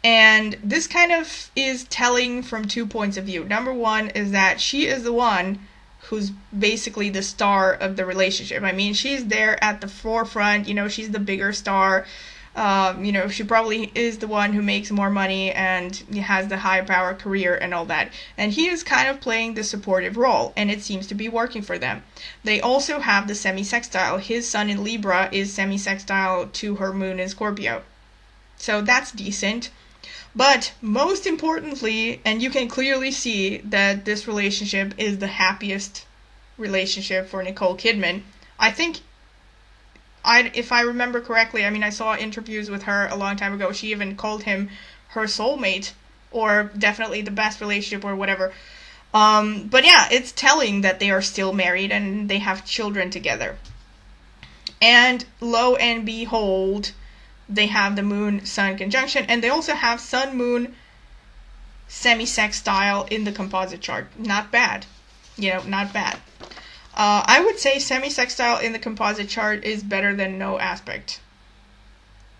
And this kind of is telling from 2 points of view. Number one is that she is the one who's basically the star of the relationship. I mean, she's there at the forefront, she's the bigger star. She probably is the one who makes more money and has the high power career and all that. And he is kind of playing the supportive role, and it seems to be working for them. They also have the semi-sextile. His Sun in Libra is semi-sextile to her Moon in Scorpio. So that's decent. But most importantly, and you can clearly see that this relationship is the happiest relationship for Nicole Kidman. I think, if I remember correctly, I saw interviews with her a long time ago. She even called him her soulmate, or definitely the best relationship, or whatever. But yeah, it's telling that they are still married and they have children together. And lo and behold, they have the Moon-Sun conjunction, and they also have Sun-Moon semi-sextile in the composite chart. Not bad. Not bad. I would say semi-sextile in the composite chart is better than no aspect.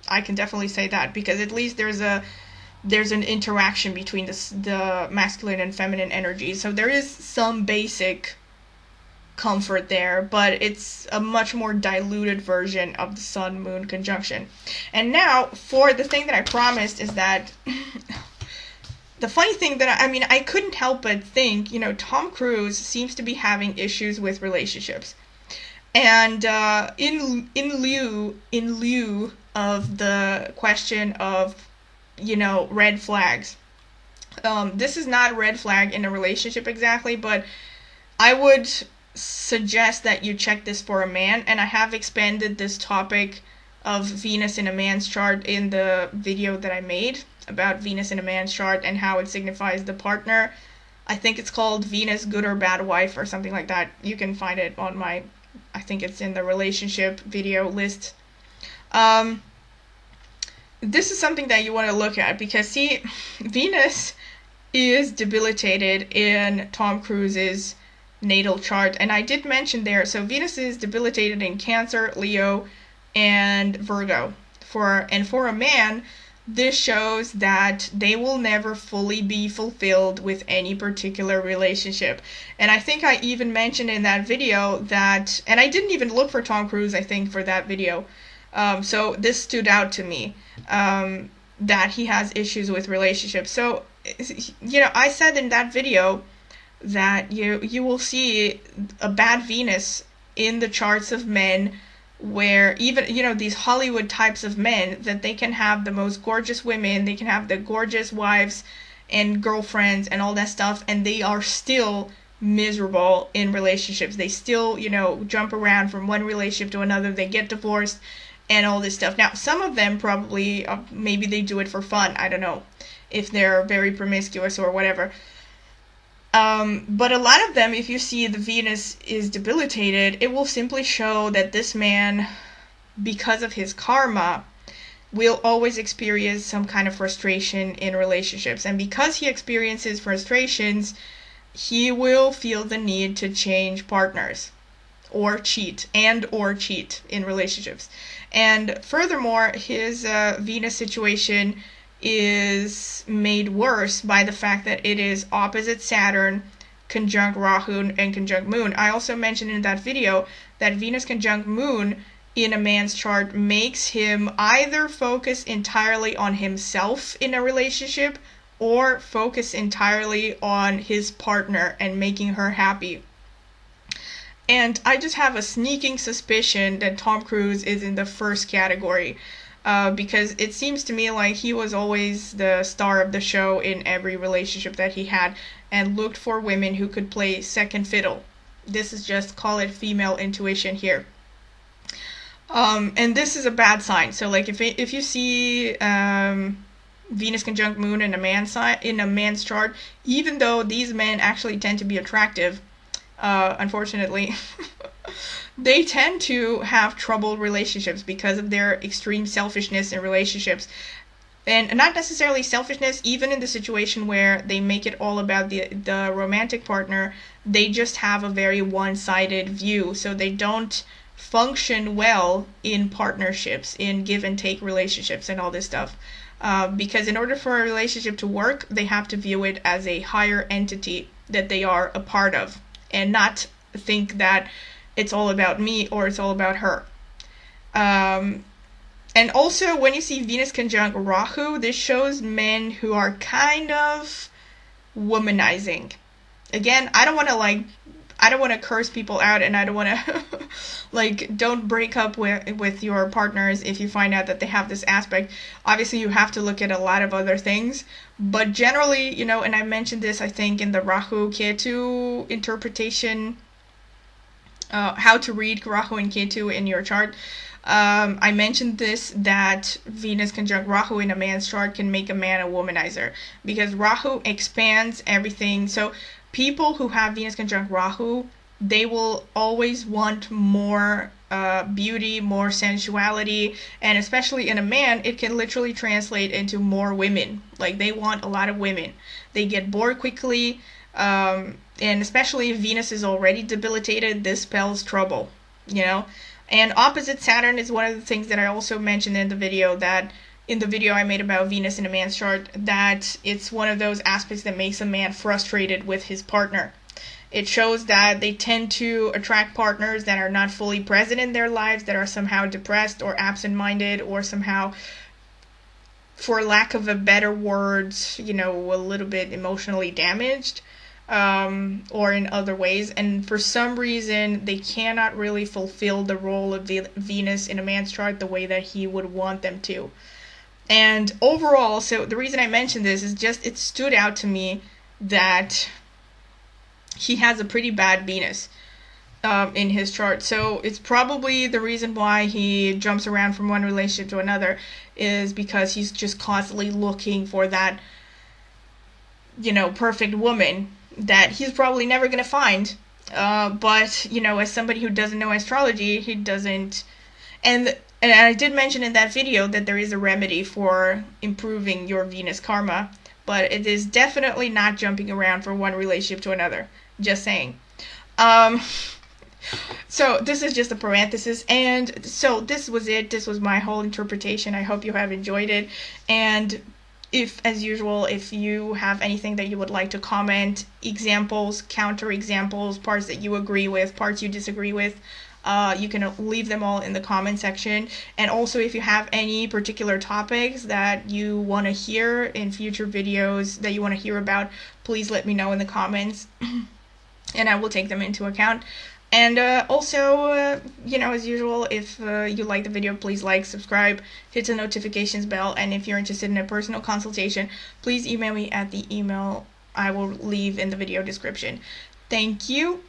I can definitely say that, because at least there's an interaction between the masculine and feminine energies. So there is some basic comfort there, but it's a much more diluted version of the Sun-Moon conjunction. And now, for the thing that I promised, is that the funny thing that I couldn't help but think, Tom Cruise seems to be having issues with relationships. And in lieu of the question of, red flags. This is not a red flag in a relationship exactly, but I would suggest that you check this for a man, and I have expanded this topic of Venus in a man's chart in the video that I made about Venus in a man's chart and how it signifies the partner. I think it's called Venus Good or Bad Wife or something like that. You can find it on I think it's in the relationship video list. This is something that you want to look at, because see, Venus is debilitated in Tom Cruise's natal chart, and I did mention there, so Venus is debilitated in Cancer, Leo, and Virgo. For a man, this shows that they will never fully be fulfilled with any particular relationship. And I think I even mentioned in that video that, and I didn't even look for Tom Cruise, I think, for that video, so this stood out to me, that he has issues with relationships. So, I said in that video that you will see a bad Venus in the charts of men, where even, these Hollywood types of men, that they can have the most gorgeous women, they can have the gorgeous wives and girlfriends and all that stuff, and they are still miserable in relationships. They still, jump around from one relationship to another, they get divorced and all this stuff. Now, some of them probably, maybe they do it for fun, I don't know, if they're very promiscuous or whatever. But a lot of them, if you see the Venus is debilitated, it will simply show that this man, because of his karma, will always experience some kind of frustration in relationships. And because he experiences frustrations, he will feel the need to change partners or cheat in relationships. And furthermore, his Venus situation is made worse by the fact that it is opposite Saturn, conjunct Rahu, and conjunct Moon. I also mentioned in that video that Venus conjunct Moon in a man's chart makes him either focus entirely on himself in a relationship or focus entirely on his partner and making her happy. And I just have a sneaking suspicion that Tom Cruise is in the first category. because it seems to me like he was always the star of the show in every relationship that he had, and looked for women who could play second fiddle. This is just, call it female intuition here. And this is a bad sign. So like if you see Venus conjunct Moon in a man's chart, even though these men actually tend to be attractive, unfortunately, they tend to have troubled relationships because of their extreme selfishness in relationships. And not necessarily selfishness, even in the situation where they make it all about the romantic partner, they just have a very one-sided view. So they don't function well in partnerships, in give and take relationships and all this stuff. Because in order for a relationship to work, they have to view it as a higher entity that they are a part of, and not think that it's all about me or it's all about her. And also, when you see Venus conjunct Rahu, this shows men who are kind of womanizing. Again, I don't want to curse people out, and I don't want to don't break up with your partners if you find out that they have this aspect. Obviously, you have to look at a lot of other things, but generally, and I mentioned this, I think, in the Rahu Ketu interpretation, how to read Rahu and Ketu in your chart. I mentioned this, that Venus conjunct Rahu in a man's chart can make a man a womanizer, because Rahu expands everything. So people who have Venus conjunct Rahu, they will always want more beauty, more sensuality, and especially in a man, it can literally translate into more women. Like, they want a lot of women. They get bored quickly, and especially if Venus is already debilitated, this spells trouble, And opposite Saturn is one of the things that I also mentioned in the video, I made about Venus in a man's chart, that it's one of those aspects that makes a man frustrated with his partner. It shows that they tend to attract partners that are not fully present in their lives, that are somehow depressed or absent-minded, or somehow, for lack of a better words, a little bit emotionally damaged. Or in other ways, and for some reason they cannot really fulfill the role of Venus in a man's chart the way that he would want them to. And overall, so the reason I mentioned this is just, it stood out to me that he has a pretty bad Venus in his chart. So it's probably the reason why he jumps around from one relationship to another, is because he's just constantly looking for that, perfect woman that he's probably never going to find. But, as somebody who doesn't know astrology, he doesn't. And I did mention in that video that there is a remedy for improving your Venus karma, but it is definitely not jumping around from one relationship to another. Just saying. So this is just a parenthesis, and so this was it. This was my whole interpretation. I hope you have enjoyed it, and if, as usual, if you have anything that you would like to comment, examples, counter examples, parts that you agree with, parts you disagree with, you can leave them all in the comment section. And also, if you have any particular topics that you want to hear in future videos, that you want to hear about, please let me know in the comments, and I will take them into account. And also, as usual, if you like the video, please like, subscribe, hit the notifications bell, and if you're interested in a personal consultation, please email me at the email I will leave in the video description. Thank you.